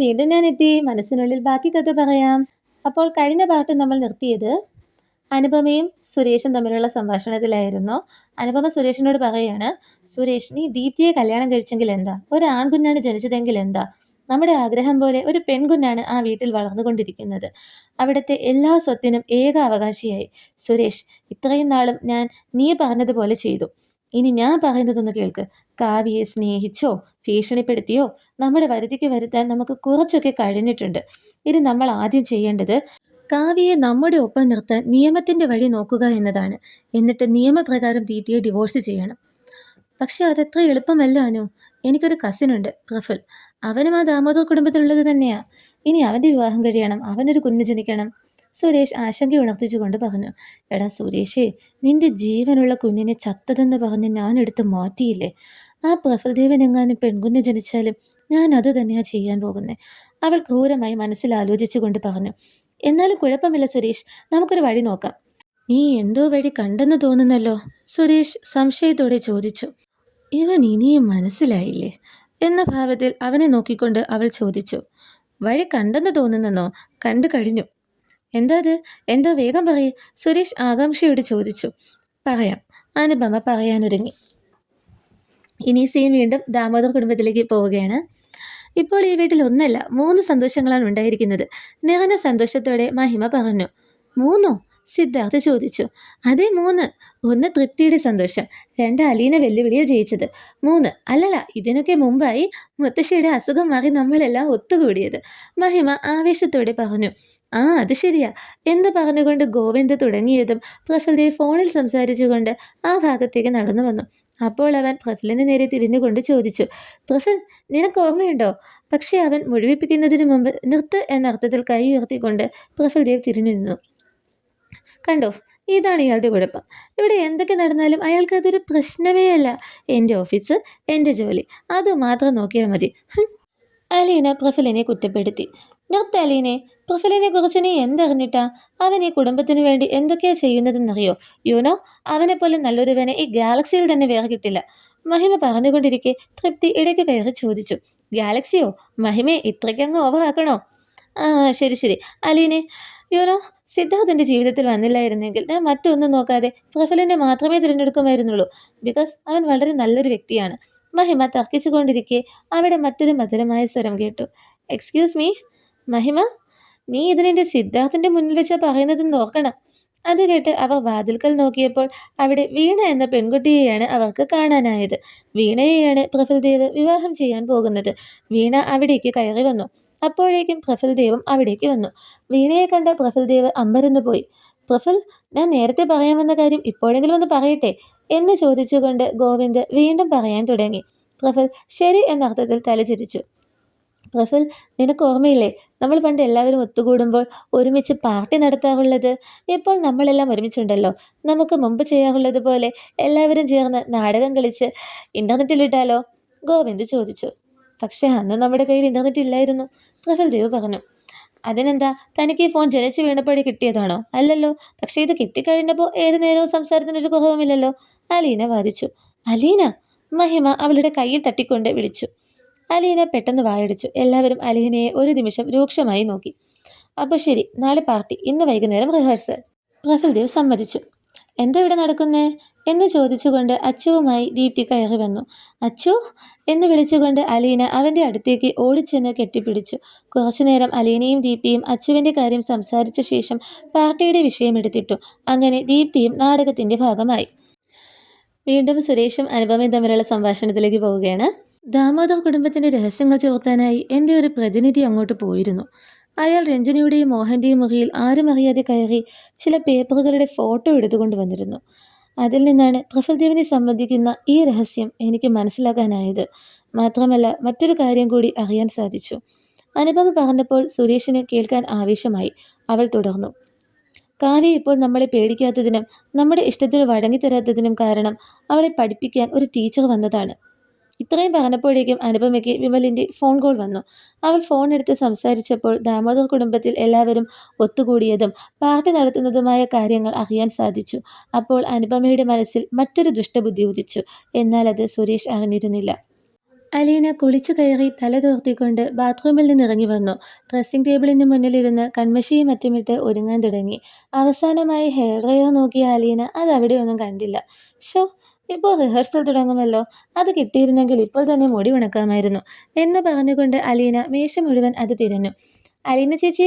വീണ്ടും ഞാൻ എത്തി. മനസ്സിനുള്ളിൽ ബാക്കി കഥ പറയാം. അപ്പോൾ കഴിഞ്ഞ പാർട്ട് നമ്മൾ നിർത്തിയത് അനുപമയും സുരേഷും തമ്മിലുള്ള സംഭാഷണത്തിലായിരുന്നു. അനുപമ സുരേഷിനോട് പറയാണ്, സുരേഷ് നീ ദീപ്തിയെ കല്യാണം കഴിച്ചെങ്കിൽ എന്താ, ഒരു ആൺകുഞ്ഞാണ് ജനിച്ചതെങ്കിൽ എന്താ, നമ്മുടെ ആഗ്രഹം പോലെ ഒരു പെൺകുഞ്ഞാണ് ആ വീട്ടിൽ വളർന്നുകൊണ്ടിരിക്കുന്നത്. അവിടുത്തെ എല്ലാ സ്വത്തിനും ഏക അവകാശിയായി. സുരേഷ്, ഇത്രയും നാളും ഞാൻ നീ പറഞ്ഞതുപോലെ ചെയ്തു. ഇനി ഞാൻ പറയുന്നതൊന്ന് കേൾക്ക്. കാവ്യയെ സ്നേഹിച്ചോ ഭീഷണിപ്പെടുത്തിയോ നമ്മുടെ വരുതിക്ക് വരുത്താൻ നമുക്ക് കുറച്ചൊക്കെ കഴിഞ്ഞിട്ടുണ്ട്. ഇനി നമ്മൾ ആദ്യം ചെയ്യേണ്ടത് കാവ്യയെ നമ്മുടെ ഒപ്പം നിർത്താൻ നിയമത്തിന്റെ വഴി നോക്കുക എന്നതാണ്. എന്നിട്ട് നിയമപ്രകാരം ദീപ്തിയെ ഡിവോഴ്സ് ചെയ്യണം. പക്ഷെ അതത്ര എളുപ്പമല്ല അനു. എനിക്കൊരു കസിനുണ്ട്, പ്രഫുൽ. അവനും ആ ദാമോദർ കുടുംബത്തിലുള്ളത് തന്നെയാ. ഇനി അവന്റെ വിവാഹം കഴിയണം, അവനൊരു കുഞ്ഞ് ജനിക്കണം. സുരേഷ് ആശങ്ക ഉണർത്തിച്ചുകൊണ്ട് പറഞ്ഞു, എടാ സുരേഷേ, നിന്റെ ജീവനുള്ള കുഞ്ഞിനെ ചത്തതെന്ന് പറഞ്ഞ് ഞാൻ എടുത്ത് മാറ്റിയില്ലേ. ആ പ്രഫുൽദേവനെങ്ങാനും പെൺകുഞ്ഞ് ജനിച്ചാലും ഞാൻ അത് തന്നെയാ ചെയ്യാൻ പോകുന്നത്. അവൾ ക്രൂരമായി മനസ്സിൽ ആലോചിച്ചുകൊണ്ട് പറഞ്ഞു. എന്നാലും കുഴപ്പമില്ല സുരേഷ്, നമുക്കൊരു വഴി നോക്കാം. നീ എന്തോ വഴി കണ്ടെന്ന് തോന്നുന്നല്ലോ, സുരേഷ് സംശയത്തോടെ ചോദിച്ചു. ഇവൻ ഇനിയും മനസ്സിലായില്ലേ എന്ന ഭാവത്തിൽ അവനെ നോക്കിക്കൊണ്ട് അവൾ ചോദിച്ചു. വഴി കണ്ടെന്ന് തോന്നുന്നെന്നോ? കണ്ടു കഴിഞ്ഞു. എന്താ അത്? എന്തോ വേഗം പറയേ, സുരേഷ് ആകാംക്ഷയോട് ചോദിച്ചു. പറയാം, അനുപമ പറയാനൊരുങ്ങി. ഇനി സീൻ വീണ്ടും ദാമോദർ കുടുംബത്തിലേക്ക് പോവുകയാണ്. ഇപ്പോൾ ഈ വീട്ടിൽ ഒന്നല്ല 3 സന്തോഷങ്ങളാണ് ഉണ്ടായിരിക്കുന്നത്. നിറഞ്ഞ സന്തോഷത്തോടെ മഹിമ പറഞ്ഞു. 3ഓ? സിദ്ധാർത്ഥ ചോദിച്ചു. അതെ 3. 1 തൃപ്തിയുടെ സന്തോഷം, 2 അലീന വെല്ലുവിളിയിൽ ജയിച്ചത്, 3 അല്ലല്ല ഇതിനൊക്കെ മുമ്പായി മുത്തശ്ശിയുടെ അസുഖം മാറി നമ്മളെല്ലാം ഒത്തുകൂടിയത്, മഹിമ ആവേശത്തോടെ പറഞ്ഞു. ആ അത് ശരിയാ എന്ന് പറഞ്ഞുകൊണ്ട് ഗോവിന്ദ് തുടങ്ങിയതും പ്രഫുൽദേവ് ഫോണിൽ സംസാരിച്ചുകൊണ്ട് ആ ഭാഗത്തേക്ക് നടന്നു വന്നു. അപ്പോൾ അവൻ പ്രഫുലിന് നേരെ തിരിഞ്ഞുകൊണ്ട് ചോദിച്ചു, പ്രഫുൽ നിനക്ക് ഓർമ്മയുണ്ടോ? പക്ഷേ അവൻ മുഴുവിപ്പിക്കുന്നതിന് മുമ്പ് നിർത്ത് എന്നർത്ഥത്തിൽ കൈ ഉയർത്തിക്കൊണ്ട് പ്രഫുൽദേവ് തിരിഞ്ഞു നിന്നു. കണ്ടോ, ഇതാണ് ഇയാളുടെ കുഴപ്പം. ഇവിടെ എന്തൊക്കെ നടന്നാലും അയാൾക്ക് അതൊരു പ്രശ്നമേ അല്ല. എൻ്റെ ഓഫീസ്, എൻ്റെ ജോലി, അത് മാത്രം നോക്കിയാൽ മതി. അലീന പ്രഫുലിനെ കുറ്റപ്പെടുത്തി. നിർത്ത അലീനെ, പ്രഫുലിനെ കുറിച്ച് നീ എന്തറിഞ്ഞിട്ടാ? അവൻ ഈ കുടുംബത്തിന് വേണ്ടി എന്തൊക്കെയാ ചെയ്യുന്നതെന്നറിയോ? യുനോ, അവനെപ്പോലെ നല്ലൊരുവനെ ഈ ഗാലക്സിയിൽ തന്നെ വേറെ കിട്ടില്ല. മഹിമ പറഞ്ഞുകൊണ്ടിരിക്കെ തൃപ്തി ഇടയ്ക്ക് കയറി ചോദിച്ചു. ഗാലക്സിയോ? മഹിമയെ ഇത്രയ്ക്കങ്ങ് ഓവറാക്കണോ? ആ ശരി ശരി അലീനെ. യുനോ, സിദ്ധാർത്ഥിൻ്റെ ജീവിതത്തിൽ വന്നില്ലായിരുന്നെങ്കിൽ ഞാൻ മറ്റൊന്നും നോക്കാതെ പ്രഫുലിനെ മാത്രമേ തിരഞ്ഞെടുക്കുമായിരുന്നുള്ളൂ. ബിക്കോസ് അവൻ വളരെ നല്ലൊരു വ്യക്തിയാണ്. മഹിമ തർക്കിച്ചുകൊണ്ടിരിക്കെ അവിടെ മറ്റൊരു മധുരമായ സ്വരം കേട്ടു. എക്സ്ക്യൂസ് മീ മഹിമ, നീ ഇതിനെൻ്റെ സിദ്ധാർത്ഥിൻ്റെ മുന്നിൽ വെച്ചാൽ പറയുന്നതെന്ന് ഓർക്കണം. അത് കേട്ട് അവർ വാതിൽക്കൽ നോക്കിയപ്പോൾ അവിടെ വീണ എന്ന പെൺകുട്ടിയെയാണ് അവർക്ക് കാണാനായത്. വീണയെയാണ് പ്രഫുൽദേവ് വിവാഹം ചെയ്യാൻ പോകുന്നത്. വീണ അവിടേക്ക് കയറി വന്നു. അപ്പോഴേക്കും പ്രഫുൽദേവും അവിടേക്ക് വന്നു. വീണയെ കണ്ട പ്രഫുൽദേവ് അമ്പരന്നു പോയി. പ്രഫുൽ, ഞാൻ നേരത്തെ പറയാൻ വന്ന കാര്യം ഇപ്പോഴെങ്കിലും ഒന്ന് പറയട്ടെ എന്ന് ചോദിച്ചുകൊണ്ട് ഗോവിന്ദ് വീണ്ടും പറയാൻ തുടങ്ങി. പ്രഫുൽ ശരി എന്നർത്ഥത്തിൽ തലചിരിച്ചു. പ്രഫുൽ, നിനക്ക് ഓർമ്മയില്ലേ നമ്മൾ പണ്ട് എല്ലാവരും ഒത്തുകൂടുമ്പോൾ ഒരുമിച്ച് പാർട്ടി നടത്താറുള്ളത്? ഇപ്പോൾ നമ്മളെല്ലാം ഒരുമിച്ചുണ്ടല്ലോ. നമുക്ക് മുമ്പ് ചെയ്യാറുള്ളത് പോലെ എല്ലാവരും ചേർന്ന് നാടകം കളിച്ച് ഇൻ്റർനെറ്റിലിട്ടാലോ? ഗോവിന്ദ് ചോദിച്ചു. പക്ഷേ അന്ന് നമ്മുടെ കയ്യിൽ ഇൻ്റർനെറ്റ് ഇല്ലായിരുന്നു, പ്രഫുൽദേവ് പറഞ്ഞു. അതിനെന്താ, തനിക്ക് ഈ ഫോൺ ജനിച്ചു വീണപ്പോഴേ കിട്ടിയതാണോ? അല്ലല്ലോ. പക്ഷേ ഇത് കിട്ടിക്കഴിഞ്ഞപ്പോൾ ഏത് നേരവും സംസാരത്തിനൊരു കുറവുമില്ലല്ലോ, അലീന വാദിച്ചു. അലീന? മഹിമ അവളുടെ കയ്യിൽ തട്ടിക്കൊണ്ട് വിളിച്ചു. അലീന പെട്ടെന്ന് വായടിച്ചു. എല്ലാവരും അലീനയെ ഒരു നിമിഷം രൂക്ഷമായി നോക്കി. അപ്പോൾ ശരി, നാളെ പാർട്ടി, ഇന്ന് വൈകുന്നേരം റിഹേഴ്സൽ, പ്രഫുൽദേവ് സമ്മതിച്ചു. എന്താ ഇവിടെ നടക്കുന്നേ എന്ന് ചോദിച്ചുകൊണ്ട് അച്ചുവുമായി ദീപ്തി കയറി വന്നു. അച്ചു എന്ന് വിളിച്ചുകൊണ്ട് അലീന അവൻ്റെ അടുത്തേക്ക് ഓടിച്ചെന്ന് കെട്ടിപ്പിടിച്ചു. കുറച്ചുനേരം അലീനയും ദീപ്തിയും അച്ചുവിൻ്റെ കാര്യം സംസാരിച്ച ശേഷം പാർട്ടിയുടെ വിഷയമെടുത്തിട്ടു. അങ്ങനെ ദീപ്തിയും നാടകത്തിൻ്റെ ഭാഗമായി. വീണ്ടും സുരേഷും അനുപമയും തമ്മിലുള്ള സംഭാഷണത്തിലേക്ക് പോവുകയാണ്. ദാമോദർ കുടുംബത്തിൻ്റെ രഹസ്യങ്ങൾ ചോർത്താനായി എൻ്റെ ഒരു പ്രതിനിധി അങ്ങോട്ട് പോയിരുന്നു. അയാൾ രഞ്ജനിയുടെയും മോഹൻ്റെയും മുറിയിൽ ആരും അറിയാതെ കയറി ചില പേപ്പറുകളുടെ ഫോട്ടോ എടുത്തുകൊണ്ട് വന്നിരുന്നു. അതിൽ നിന്നാണ് പ്രഫുൽദേവിനെ സംബന്ധിക്കുന്ന ഈ രഹസ്യം എനിക്ക് മനസ്സിലാക്കാനായത്. മാത്രമല്ല മറ്റൊരു കാര്യം കൂടി അറിയാൻ സാധിച്ചു. അനുപമ പറഞ്ഞപ്പോൾ സുരേഷിന് കേൾക്കാൻ ആവേശമായി. അവൾ തുടർന്നു. കാവ്യ ഇപ്പോൾ നമ്മളെ പേടിക്കാത്തതിനും നമ്മുടെ ഇഷ്ടത്തിന് വഴങ്ങിത്തരാത്തതിനും കാരണം അവളെ പഠിപ്പിക്കാൻ ഒരു ടീച്ചർ വന്നതാണ്. ഇത്രയും പറഞ്ഞപ്പോഴേക്കും അനുപമയ്ക്ക് വിമലിൻ്റെ ഫോൺ കോൾ വന്നു. അവൾ ഫോൺ എടുത്ത് സംസാരിച്ചപ്പോൾ ദാമോദർ കുടുംബത്തിൽ എല്ലാവരും ഒത്തുകൂടിയതും പാർട്ടി നടത്തുന്നതുമായ കാര്യങ്ങൾ അറിയാൻ സാധിച്ചു. അപ്പോൾ അനുപമയുടെ മനസ്സിൽ മറ്റൊരു ദുഷ്ടബുദ്ധി ഉദിച്ചു. എന്നാൽ അത് സുരേഷ് അറിഞ്ഞിരുന്നില്ല. അലീന കുളിച്ചു കയറി തല തോർത്തിക്കൊണ്ട് ബാത്റൂമിൽ നിന്ന് ഇറങ്ങി വന്നു. ഡ്രസ്സിംഗ് ടേബിളിന് മുന്നിലിരുന്ന് കൺമഷിയും മറ്റുമിട്ട് ഒരുങ്ങാൻ തുടങ്ങി. അവസാനമായി ഹെയർ ഡ്രയർ നോക്കിയ അലീന അത് അവിടെയൊന്നും കണ്ടില്ല. ഷോ, ഇപ്പോൾ റിഹേഴ്സൽ തുടങ്ങുമല്ലോ, അത് കിട്ടിയിരുന്നെങ്കിൽ ഇപ്പോൾ തന്നെ മുടി ഉണക്കാമായിരുന്നു എന്ന് പറഞ്ഞുകൊണ്ട് അലീന മേശ മുഴുവൻ അത് തിരഞ്ഞു. അലീന ചേച്ചി,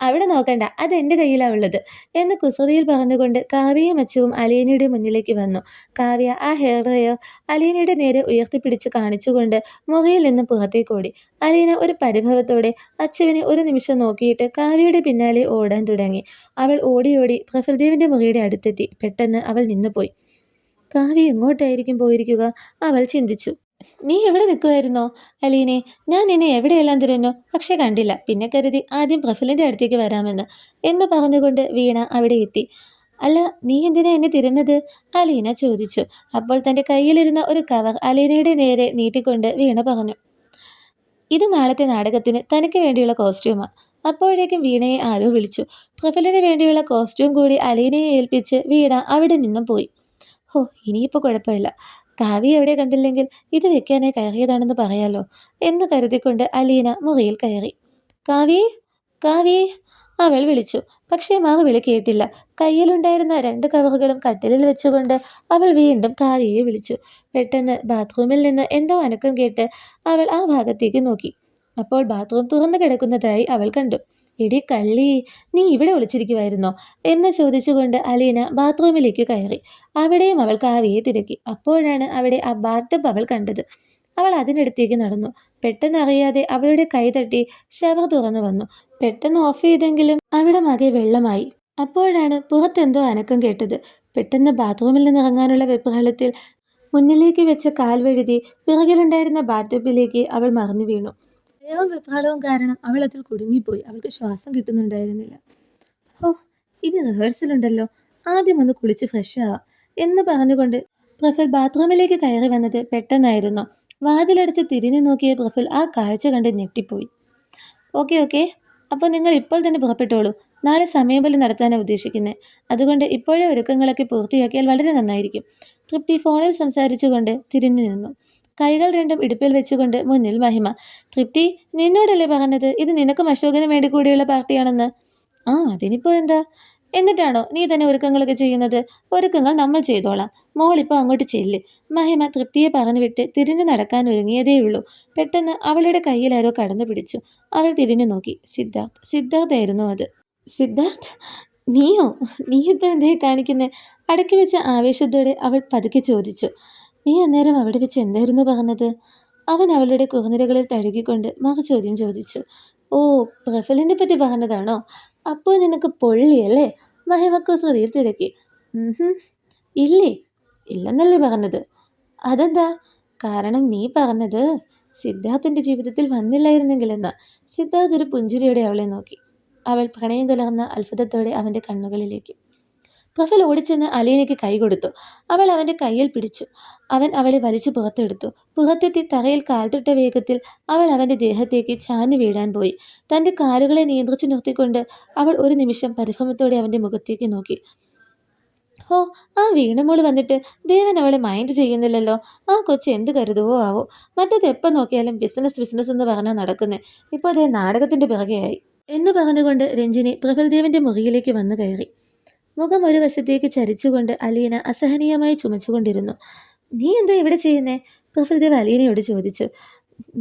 അവിടെ നോക്കണ്ട, അത് എൻ്റെ കയ്യിലാണ് ഉള്ളത് എന്ന് കുസൃതിയിൽ പറഞ്ഞുകൊണ്ട് കാവ്യയും അച്ചുവും അലീനയുടെ മുന്നിലേക്ക് വന്നു. കാവ്യ ആ ഹെയർ ഡ്രയർ അലീനയുടെ നേരെ ഉയർത്തിപ്പിടിച്ച് കാണിച്ചുകൊണ്ട് മുറിയിൽ നിന്ന് പുറത്തേക്കോടി. അലീന ഒരു പരിഭവത്തോടെ അച്ചുവിനെ ഒരു നിമിഷം നോക്കിയിട്ട് കാവ്യയുടെ പിന്നാലെ ഓടാൻ തുടങ്ങി. അവൾ ഓടി ഓടി പ്രഫുൽദേവിൻ്റെ മുറിയുടെ അടുത്തെത്തി. പെട്ടെന്ന് അവൾ നിന്നുപോയി. കാവ്യ എങ്ങോട്ടായിരിക്കും പോയിരിക്കുക? അവൾ ചിന്തിച്ചു. നീ എവിടെ നിൽക്കുമായിരുന്നോ അലീനെ? ഞാൻ നിന്നെ എവിടെയെല്ലാം തിരഞ്ഞു, പക്ഷെ കണ്ടില്ല. പിന്നെ കരുതി ആദ്യം പ്രഫുലിൻ്റെ അടുത്തേക്ക് വരാമെന്ന് എന്ന് പറഞ്ഞുകൊണ്ട് വീണ അവിടെ എത്തി. അല്ല, നീ എന്തിനാ എന്നെ തിരഞ്ഞത്? അലീന ചോദിച്ചു. അപ്പോൾ തൻ്റെ കയ്യിലിരുന്ന ഒരു കവർ അലീനയുടെ നേരെ നീട്ടിക്കൊണ്ട് വീണ പറഞ്ഞു. ഇത് നാളത്തെ നാടകത്തിന് തനിക്ക് വേണ്ടിയുള്ള കോസ്റ്റ്യൂമാണ്. അപ്പോഴേക്കും വീണയെ ആരോ വിളിച്ചു. പ്രഫുലിന് വേണ്ടിയുള്ള കോസ്റ്റ്യൂം കൂടി അലീനയെ ഏൽപ്പിച്ച് വീണ അവിടെ നിന്നും പോയി. ഹോ, ഇനിയിപ്പോൾ കുഴപ്പമില്ല. കാവ്യ എവിടെ കണ്ടില്ലെങ്കിൽ ഇത് വെക്കാനായി കയറിയതാണെന്ന് പറയാലോ എന്ന് കരുതിക്കൊണ്ട് അലീന മുറിയിൽ കയറി. കാവ്യേ, കാവ്യേ, അവൾ വിളിച്ചു. പക്ഷേ വിളി കേട്ടില്ല. കയ്യിലുണ്ടായിരുന്ന 2 കവറുകളും കട്ടിലിൽ വെച്ചുകൊണ്ട് അവൾ വീണ്ടും കാവ്യയെ വിളിച്ചു. പെട്ടെന്ന് ബാത്റൂമിൽ നിന്ന് എന്തോ അനക്കം കേട്ട് അവൾ ആ ഭാഗത്തേക്ക് നോക്കി. അപ്പോൾ ബാത്റൂം തുറന്നു കിടക്കുന്നതായി അവൾ കണ്ടു. എടി കള്ളി, നീ ഇവിടെ ഒളിച്ചിരിക്കുമായിരുന്നോ എന്ന് ചോദിച്ചുകൊണ്ട് അലീന ബാത്റൂമിലേക്ക് കയറി. അവിടെയും അവൾ കാവ്യയെ തിരക്കി. അപ്പോഴാണ് അവിടെ ആ ബാത്ടബ് അവൾ കണ്ടത്. അവൾ അതിനടുത്തേക്ക് നടന്നു. പെട്ടെന്ന് അറിയാതെ അവളുടെ കൈ തട്ടി ഷവർ തുറന്നു വന്നു. പെട്ടെന്ന് ഓഫ് ചെയ്തെങ്കിലും അവിടെ ആകെ വെള്ളമായി. അപ്പോഴാണ് പുറത്തെന്തോ അനക്കം കേട്ടത്. പെട്ടെന്ന് ബാത്റൂമിൽ നിന്ന് ഇറങ്ങാനുള്ള വെപ്രാളത്തിൽ മുന്നിലേക്ക് വെച്ച കാൽ വഴുതി പിറകിലുണ്ടായിരുന്ന ബാത്ടബിലേക്ക് അവൾ മറിഞ്ഞു വീണു. ഭയവും വെപ്രാളവും കാരണം അവൾ അതിൽ കുടുങ്ങിപ്പോയി. അവൾക്ക് ശ്വാസം കിട്ടുന്നുണ്ടായിരുന്നില്ല. ഹോ, ഇനി റിഹേഴ്സൽ ഉണ്ടല്ലോ, ആദ്യം ഒന്ന് കുളിച്ച് ഫ്രഷ് ആവാം എന്ന് പറഞ്ഞുകൊണ്ട് പ്രഫുൽ ബാത്റൂമിലേക്ക് കയറി വന്നത് പെട്ടെന്നായിരുന്നു. വാതിലടച്ച് തിരിഞ്ഞു നോക്കിയ പ്രഫുൽ ആ കാഴ്ച കണ്ട് ഞെട്ടിപ്പോയി. ഓക്കെ ഓക്കെ, അപ്പോൾ നിങ്ങൾ ഇപ്പോൾ തന്നെ പുറപ്പെട്ടോളൂ. നാളെ സമയംപോലെ നടത്താനാണ് ഉദ്ദേശിക്കുന്നത്. അതുകൊണ്ട് ഇപ്പോഴേ ഒരുക്കങ്ങളൊക്കെ പൂർത്തിയാക്കിയാൽ വളരെ നന്നായിരിക്കും. തൃപ്തി ഫോണിൽ സംസാരിച്ചുകൊണ്ട് തിരിഞ്ഞു നിന്നു. കൈകൾ രണ്ടും ഇടുപ്പിൽ വെച്ചുകൊണ്ട് മുന്നിൽ മഹിമ. തൃപ്തി, നിന്നോടല്ലേ പറഞ്ഞത് ഇത് നിനക്കും അശോകനും വേണ്ടി കൂടിയുള്ള പാർട്ടിയാണെന്ന്? ആ, അതിനിപ്പോൾ എന്താ? എന്നിട്ടാണോ നീ തന്നെ ഒരുക്കങ്ങളൊക്കെ ചെയ്യുന്നത്? ഒരുക്കങ്ങൾ നമ്മൾ ചെയ്തോളാം. മോളിപ്പോൾ അങ്ങോട്ട് ചെല്ല്. മഹിമ തൃപ്തിയെ പറഞ്ഞു വിട്ട് തിരിഞ്ഞു നടക്കാൻ ഒരുങ്ങിയതേയുള്ളൂ. പെട്ടെന്ന് അവളുടെ കയ്യിൽ ആരോ കടന്നു പിടിച്ചു. അവൾ തിരിഞ്ഞു നോക്കി. സിദ്ധാർത്ഥായിരുന്നു അത്. സിദ്ധാർത്ഥ്, നീയോ? നീ ഇപ്പോൾ എന്തേ കാണിക്കുന്നേ? അടക്കി വെച്ച ആവേശത്തോടെ അവൾ പതുക്കെ ചോദിച്ചു. നീ അന്നേരം അവിടെ വെച്ച് എന്തായിരുന്നു പറഞ്ഞത്? അവൻ അവളുടെ കുറുനിരകളിൽ തഴുകിക്കൊണ്ട് ചോദ്യം ചോദിച്ചു. ഓ, പ്രഫുലിനെ പറ്റി പറഞ്ഞതാണോ? അപ്പോൾ നിനക്ക് പൊള്ളിയല്ലേ? മഹിമ കുസൃതിയിൽ തിരക്കി. ഇല്ലേ, ഇല്ലെന്നല്ലേ പറഞ്ഞത്. അതെന്താ? കാരണം നീ പറഞ്ഞത് സിദ്ധാർത്ഥിൻ്റെ ജീവിതത്തിൽ വന്നില്ലായിരുന്നെങ്കിലെന്നാ. സിദ്ധാർത്ഥ് ഒരു പുഞ്ചിരിയോടെ അവളെ നോക്കി. അവൾ പ്രണയം കലർന്ന അത്ഭുതത്തോടെ അവൻ്റെ കണ്ണുകളിലേക്ക്. പ്രഫുൽ ഓടിച്ചെന്ന് അലീനയ്ക്ക് കൈ കൊടുത്തു. അവൾ അവൻ്റെ കയ്യിൽ പിടിച്ചു. അവൻ അവളെ വലിച്ചു പുറത്തെടുത്തു. പുറത്തെത്തി തറയിൽ കാൽത്തൊട്ട വേഗത്തിൽ അവൾ അവൻ്റെ ദേഹത്തേക്ക് ചാഞ്ഞു വീഴാൻ പോയി. തൻ്റെ കാലുകളെ നിയന്ത്രിച്ചു നിർത്തിക്കൊണ്ട് അവൾ ഒരു നിമിഷം പരിഭ്രമത്തോടെ അവൻ്റെ മുഖത്തേക്ക് നോക്കി. ഓ, ആ വീണമോള് വന്നിട്ട് ദേവൻ അവളെ മൈൻഡ് ചെയ്യുന്നില്ലല്ലോ. ആ കൊച്ച് എന്ത് കരുതുവോ ആവോ. മറ്റത് എപ്പം നോക്കിയാലും ബിസിനസ് എന്ന് പറഞ്ഞാൽ നടക്കുന്നേ. ഇപ്പോൾ അതേ നാടകത്തിൻ്റെ പിറകെയായി എന്ന് പറഞ്ഞുകൊണ്ട് രഞ്ജിനി പ്രഫുൽദേവിൻ്റെ മുറിയിലേക്ക് വന്നു കയറി. മുഖം ഒരു വശത്തേക്ക് ചരിച്ചുകൊണ്ട് അലീന അസഹനീയമായി ചുമച്ചുകൊണ്ടിരുന്നു. നീ എന്താ ഇവിടെ ചെയ്യുന്നേ? പ്രഫുൽദേവ് അലീനയോട് ചോദിച്ചു.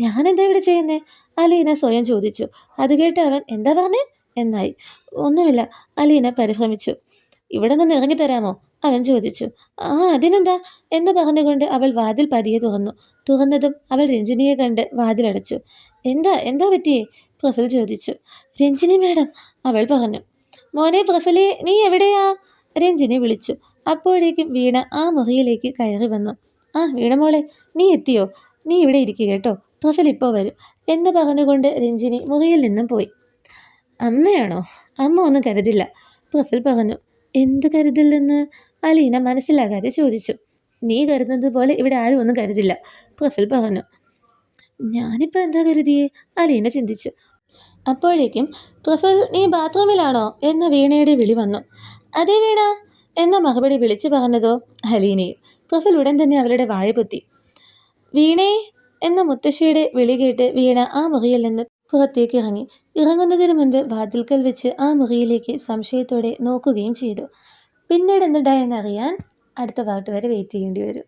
ഞാനെന്താ ഇവിടെ ചെയ്യുന്നേ? അലീന സ്വയം ചോദിച്ചു. അത് കേട്ട് അവൻ എന്താ പറഞ്ഞേ എന്നായി. ഒന്നുമില്ല, അലീന പരിഭ്രമിച്ചു. ഇവിടെ നിന്ന് ഇറങ്ങിത്തരാമോ? അവൻ ചോദിച്ചു. ആ, അതിനെന്താ എന്ന് പറഞ്ഞുകൊണ്ട് അവൾ വാതിൽ പതിയെ തുറന്നതും അവൾ രഞ്ജിനിയെ കണ്ട് വാതിലടച്ചു. എന്താ എന്താ പറ്റിയേ? പ്രഫുൽ ചോദിച്ചു. രഞ്ജിനി മാഡം, അവൾ പറഞ്ഞു. മോനെ പ്രഫുലേ, നീ എവിടെയാ? രഞ്ജിനി വിളിച്ചു. അപ്പോഴേക്കും വീണ ആ മുറിയിലേക്ക് കയറി വന്നു. ആ വീണ മോളെ, നീ എത്തിയോ? നീ ഇവിടെ ഇരിക്കുക കേട്ടോ, പ്രഫുൽ ഇപ്പോൾ വരും എന്ന് പറഞ്ഞുകൊണ്ട് രഞ്ജിനി മുറിയിൽ നിന്നും പോയി. അമ്മയാണോ? അമ്മ ഒന്നും കരുതില്ല, പ്രഫുൽ പറഞ്ഞു. എന്ത് കരുതില്ലെന്ന് അലീന മനസ്സിലാകാതെ ചോദിച്ചു. നീ കരുതുന്നത് പോലെ ഇവിടെ ആരും ഒന്നും കരുതില്ല, പ്രഫുൽ പറഞ്ഞു. ഞാനിപ്പോൾ എന്താ കരുതിയേ? അലീന ചിന്തിച്ചു. അപ്പോഴേക്കും പ്രഫുൽ, നീ ബാത്റൂമിലാണോ എന്ന വീണയുടെ വിളി വന്നു. അതേ വീണ എന്ന മറുപടി വിളിച്ചു പറഞ്ഞതോ അലീനയും. പ്രഫുൽ ഉടൻ തന്നെ അവളുടെ വായ പൊത്തി. വീണേ എന്ന മുത്തശ്ശിയുടെ വിളി കേട്ട് വീണ ആ മുറിയിൽ നിന്ന് പുറത്തേക്ക് ഇറങ്ങി. ഇറങ്ങുന്നതിന് മുൻപ് വാതിൽക്കൽ വെച്ച് ആ മുറിയിലേക്ക് സംശയത്തോടെ നോക്കുകയും ചെയ്തു. പിന്നീട് എന്തുണ്ടായെന്നറിയാൻ അടുത്ത പാർട്ട് വരെ വെയിറ്റ് ചെയ്യേണ്ടി വരും.